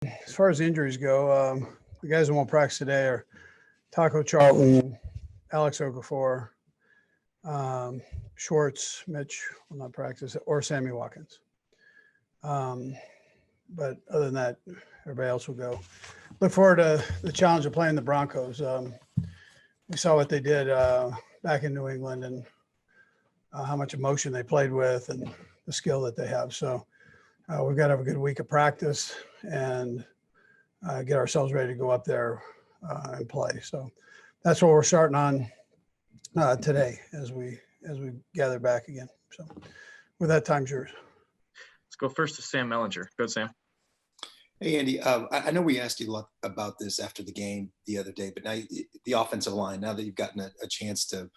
As far as injuries go, the guys that won't practice today are Taco Charlton, Alex Okafor, um, Schwartz, Mitch will not practice, or Sammy Watkins. But other than that, everybody else will go. Look forward to the challenge of playing the Broncos. We saw what they did back in New England and how much emotion they played with and the skill that they have. So we've got to have a good week of practice and get ourselves ready to go up there and play. So that's what we're starting on today as we gather back again. So with that, time's yours. Let's go first to Sam Mellinger. Go, Sam. Hey, Andy, I know we asked you a lot about this after the game the other day, but now the offensive line, now that you've gotten a chance to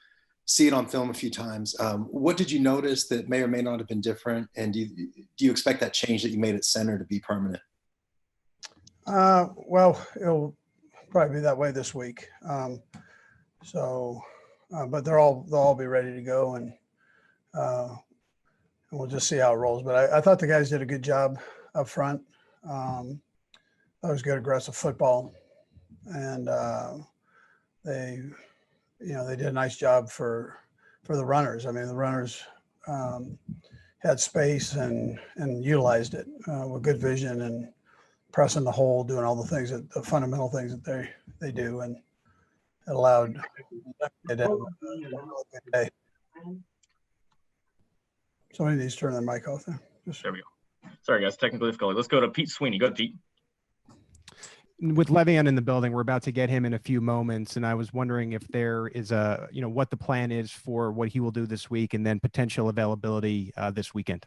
see it on film a few times, what did you notice that may or may not have been different? And do you expect that change that you made at center to be permanent? Well, it'll probably be that way this week. But they'll all be ready to go, and we'll just see how it rolls. But I thought the guys did a good job up front. That was good aggressive football, and they did a nice job for the runners. I mean, the runners had space and utilized it with good vision and pressing the hole, doing all the fundamental things that they do, and it allowed it to have a good day. Somebody needs to turn their mic off there. There we go. Sorry, guys, technical difficulty. Let's go to Pete Sweeney. Go, Pete. With Le'Veon in the building, we're about to get him in a few moments, and I was wondering if there is what the plan is for what he will do this week, and then potential availability this weekend.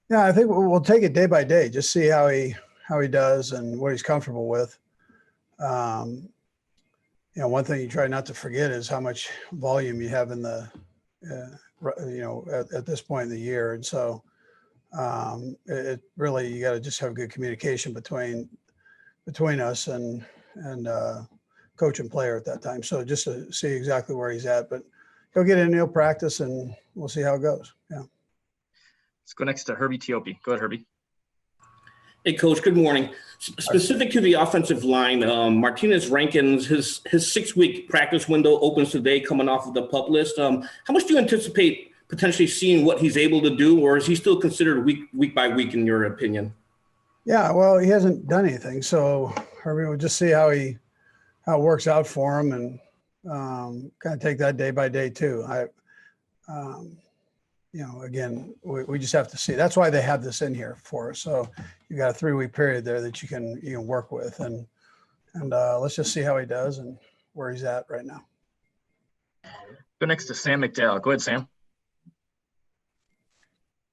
Yeah, I think we'll take it day by day, just see how he does and what he's comfortable with. One thing you try not to forget is how much volume you have in the, at this point in the year. And so it really, you got to just have good communication between us and coach and player at that time. So just to see exactly where he's at, but he'll get in, he'll practice, and we'll see how it goes. Yeah. Let's go next to Herbie Teope. Go ahead, Herbie. Hey, Coach, good morning. Specific to the offensive line, Martinez Rankin, his 6-week practice window opens today coming off of the PUP list. How much do you anticipate potentially seeing what he's able to do, or is he still considered week by week in your opinion? Yeah, well, he hasn't done anything. So Herbie, we'll just see how it works out for him, and kind of take that day by day too. Again, we just have to see. That's why they have this in here for us. So you got a 3-week period there that you can work with, and let's just see how he does and where he's at right now. Go next to Sam McDowell. Go ahead, Sam.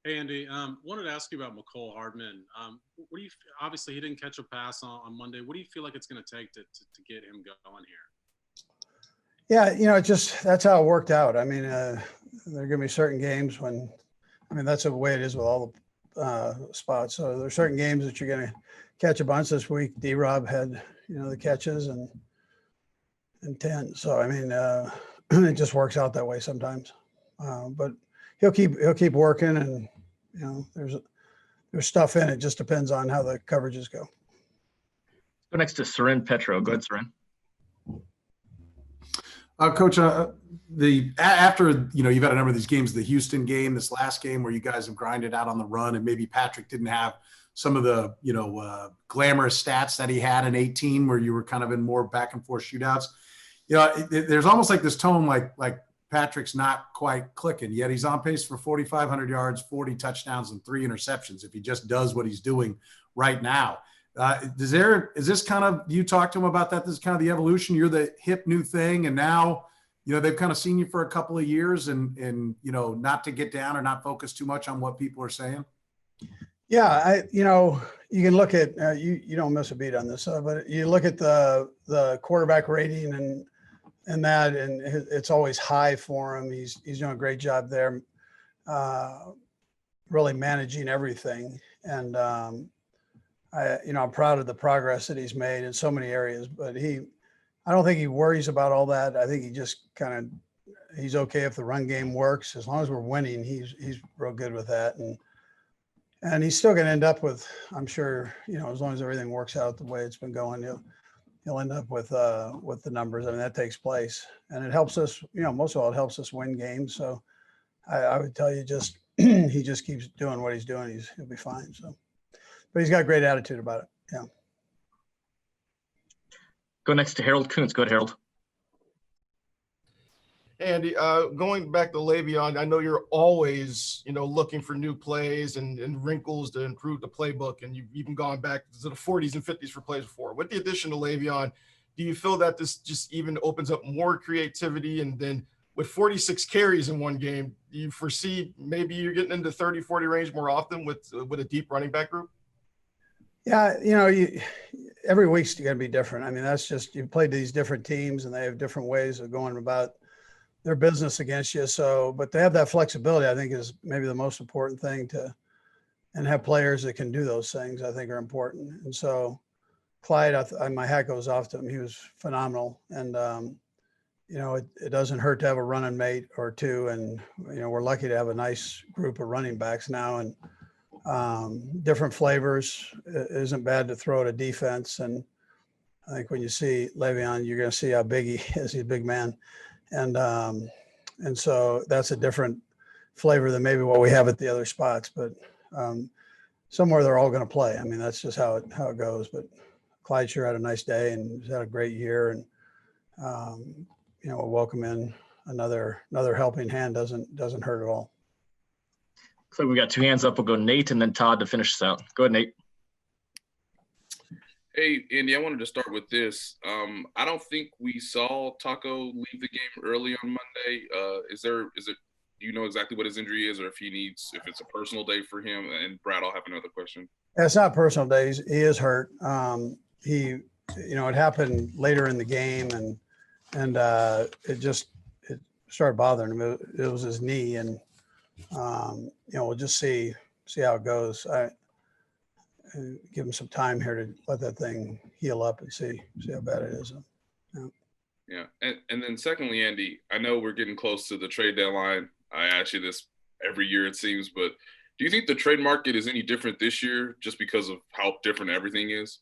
Hey, Andy. Wanted to ask you about Mecole Hardman. What do you? Obviously, he didn't catch a pass on Monday. What do you feel like it's going to take to get him going here? Yeah, that's how it worked out. I mean, there are going to be certain games that's the way it is with all the spots. So there are certain games that you're going to catch a bunch. This week, D-Rob had, the catches and 10. So, I mean, it just works out that way sometimes. But he'll keep working, and, there's stuff in it. Just depends on how the coverages go. Go next to Seren Petro. Go ahead, Seren. Coach, after you've had a number of these games, the Houston game, this last game where you guys have grinded out on the run, and maybe Patrick didn't have some of the glamorous stats that he had in 18, where you were kind of in more back and forth shootouts. There's almost like this tone, like Patrick's not quite clicking, yet he's on pace for 4,500 yards, 40 touchdowns, and 3 interceptions if he just does what he's doing right now. Is this kind of, you talk to him about that? This is kind of the evolution. You're the hip new thing. And now, they've kind of seen you for a couple of years and not to get down or not focus too much on what people are saying. Yeah. You can look at, you don't miss a beat on this, but you look at the quarterback rating and that, and it's always high for him. He's doing a great job there, really managing everything. And, I'm proud of the progress that he's made in so many areas, but I don't think he worries about all that. I think he just he's okay if the run game works. As long as we're winning, he's real good with that. And And he's still going to end up with, I'm sure, as long as everything works out the way it's been going, he'll end up with the numbers. I mean, that takes place, and it helps us. Most of all, it helps us win games. So I would tell you, just he just keeps doing what he's doing. He'll be fine. So, but he's got a great attitude about it. Yeah. Go next to Harold Kuntz. Go ahead, Harold. Andy, going back to Le'Veon, I know you're always, looking for new plays and wrinkles to improve the playbook, and you've even gone back to the 40s and 50s for plays before. With the addition of Le'Veon, do you feel that this just even opens up more creativity? And then with 46 carries in one game, do you foresee maybe you're getting into 30, 40 range more often with a deep running back group? Yeah, every week's going to be different. I mean, that's just, you played these different teams, and they have different ways of going about their business against you. So, but to have that flexibility, I think, is maybe the most important thing and have players that can do those things, I think, are important. And so Clyde, my hat goes off to him. He was phenomenal. And, it doesn't hurt to have a running mate or two. And, we're lucky to have a nice group of running backs now, and different flavors. It isn't bad to throw at a defense. And I think when you see Le'Veon, you're going to see how big he is. He's a big man. And so that's a different flavor than maybe what we have at the other spots, but somewhere they're all going to play. I mean, that's just how it goes. But Clyde sure had a nice day, and he's had a great year. And we'll welcome in another helping hand. Doesn't hurt at all. So we got two hands up. We'll go Nate and then Todd to finish this out. Go ahead, Nate. Hey, Andy, I wanted to start with this. I don't think we saw Taco leave the game early on Monday. Do you know exactly what his injury is, or if it's a personal day for him? And Brad, I'll have another question. Yeah, it's not personal days. He is hurt. It happened later in the game, and it started bothering him. It was his knee, and we'll just see how it goes. Give him some time here to let that thing heal up and see how bad it is. Yeah. And then secondly, Andy, I know we're getting close to the trade deadline. I ask you this every year, it seems, but do you think the trade market is any different this year just because of how different everything is?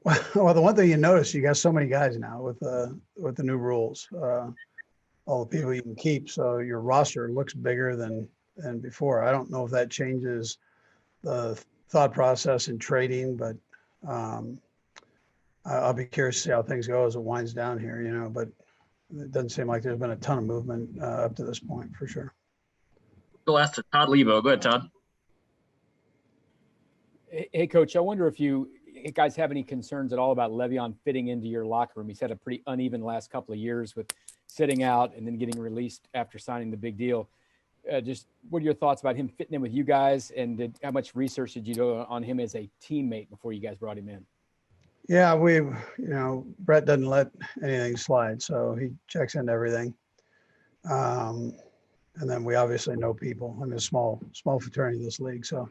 Well, the one thing you notice, you got so many guys now with the new rules, all the people you can keep. So your roster looks bigger than before. I don't know if that changes the thought process in trading, but I'll be curious to see how things go as it winds down here, but it doesn't seem like there's been a ton of movement up to this point, for sure. The last to Todd Lebo. Go ahead, Todd. Hey, Coach, I wonder if you guys have any concerns at all about Le'Veon fitting into your locker room. He's had a pretty uneven last couple of years with sitting out and then getting released after signing the big deal. Just what are your thoughts about him fitting in with you guys, and how much research did you do on him as a teammate before you guys brought him in? Yeah, Brett doesn't let anything slide, so he checks into everything. And then we obviously know people. I'm a small fraternity in this league, so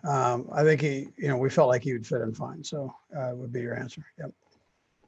I think we felt like he would fit in fine. So would be your answer. Yep.